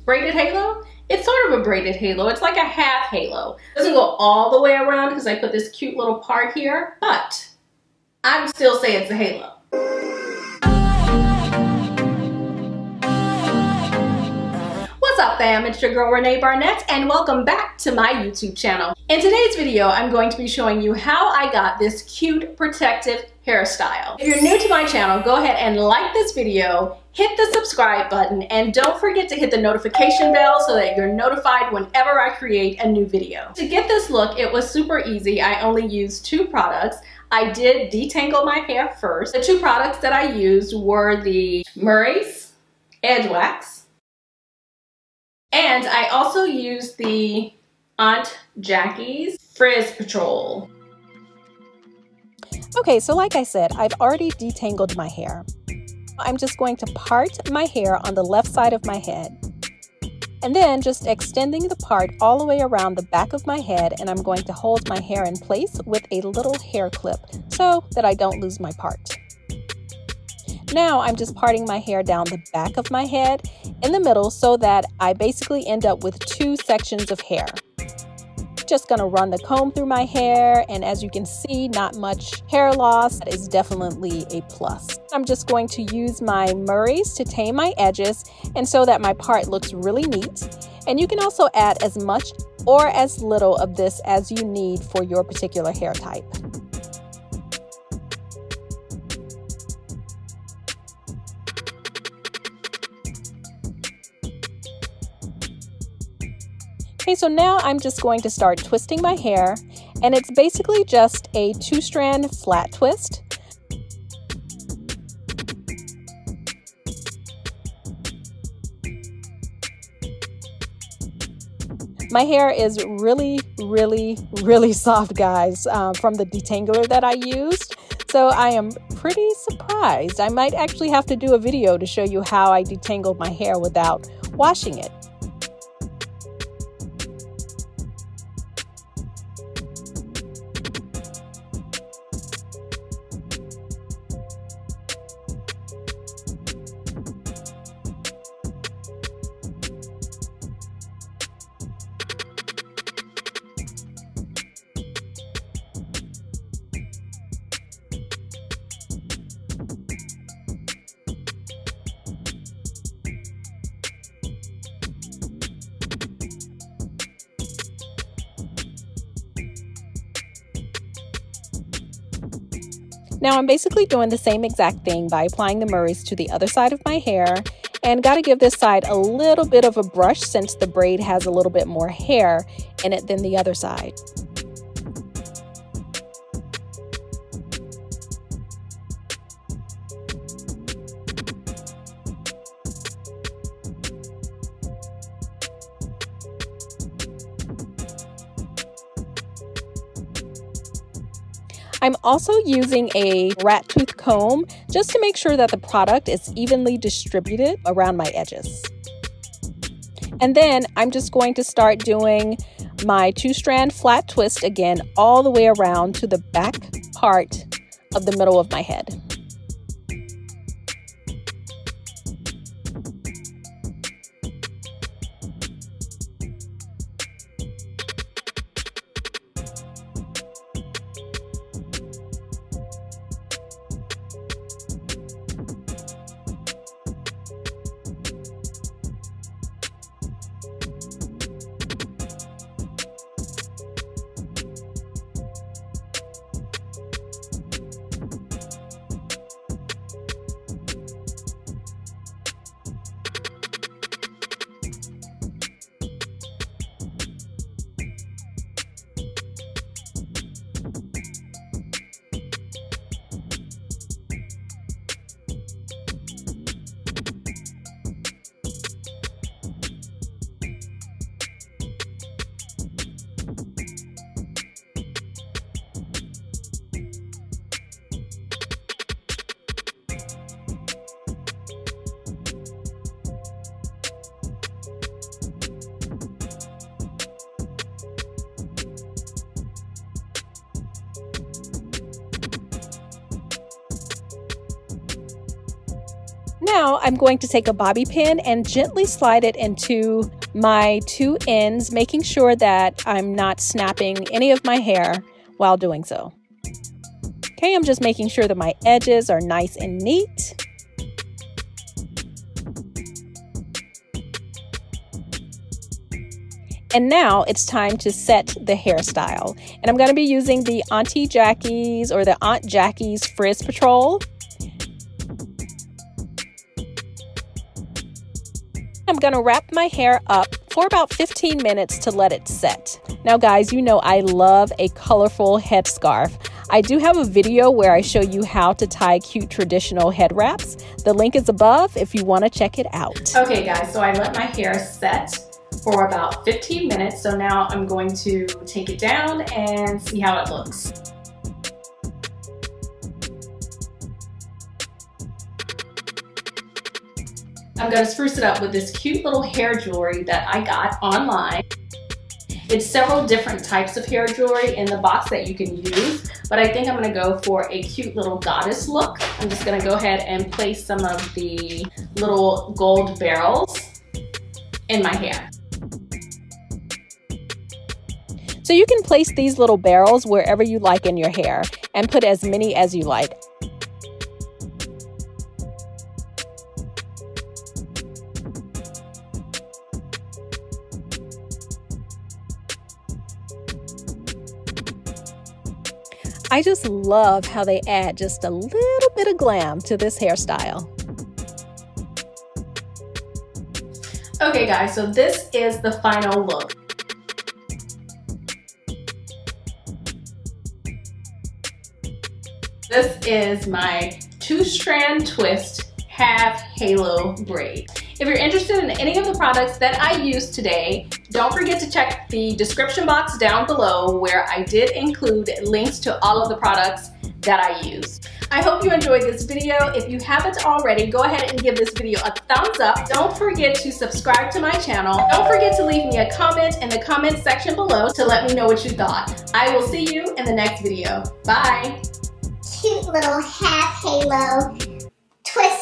braided halo. It's sort of a braided halo. It's like a half halo. It doesn't go all the way around because I put this cute little part here, but I'm still saying it's a halo. What's up fam, it's your girl Renee Barnett and welcome back to my YouTube channel. In today's video, I'm going to be showing you how I got this cute protective hairstyle. If you're new to my channel, go ahead and like this video, hit the subscribe button, and don't forget to hit the notification bell so that you're notified whenever I create a new video. To get this look, it was super easy. I only used two products. I did detangle my hair first. The two products that I used were the Murray's Edge Wax, and I also used the Aunt Jackie's Frizz Patrol. Okay, so like I said, I've already detangled my hair. I'm just going to part my hair on the left side of my head, and then just extending the part all the way around the back of my head, and I'm going to hold my hair in place with a little hair clip so that I don't lose my part. Now I'm just parting my hair down the back of my head in the middle so that I basically end up with two sections of hair. Just gonna run the comb through my hair, and as you can see, not much hair loss. That is definitely a plus. I'm just going to use my Murray's to tame my edges and so that my part looks really neat. And you can also add as much or as little of this as you need for your particular hair type. Okay, so now I'm just going to start twisting my hair, and it's basically just a 2-strand flat twist. My hair is really soft, guys, from the detangler that I used. So I am pretty surprised. I might actually have to do a video to show you how I detangled my hair without washing it. Now I'm basically doing the same exact thing by applying the Murray's to the other side of my hair, and got to give this side a little bit of a brush since the braid has a little bit more hair in it than the other side. I'm also using a rat tooth comb just to make sure that the product is evenly distributed around my edges. And then I'm just going to start doing my 2-strand flat twist again all the way around to the back part of the middle of my head. now I'm going to take a bobby pin and gently slide it into my two ends, making sure that I'm not snapping any of my hair while doing so. Okay, I'm just making sure that my edges are nice and neat. And now it's time to set the hairstyle. And I'm going to be using the Auntie Jackie's or the Aunt Jackie's Frizz Patrol. I'm going to wrap my hair up for about 15 minutes to let it set. Now guys, you know I love a colorful headscarf. I do have a video where I show you how to tie cute traditional head wraps. The link is above if you want to check it out. Okay guys, so I let my hair set for about 15 minutes. So now I'm going to take it down and see how it looks. I'm going to spruce it up with this cute little hair jewelry that I got online. It's several different types of hair jewelry in the box that you can use, but I think I'm going to go for a cute little goddess look. I'm just going to go ahead and place some of the little gold barrels in my hair. So you can place these little barrels wherever you like in your hair and put as many as you like. I just love how they add just a little bit of glam to this hairstyle. Okay guys, so this is the final look. This is my 2-strand twist half halo braid. If you're interested in any of the products that I used today, don't forget to check the description box down below where I did include links to all of the products that I used. I hope you enjoyed this video. If you haven't already, go ahead and give this video a thumbs up. Don't forget to subscribe to my channel. Don't forget to leave me a comment in the comment section below to let me know what you thought. I will see you in the next video. Bye. Cute little half halo twist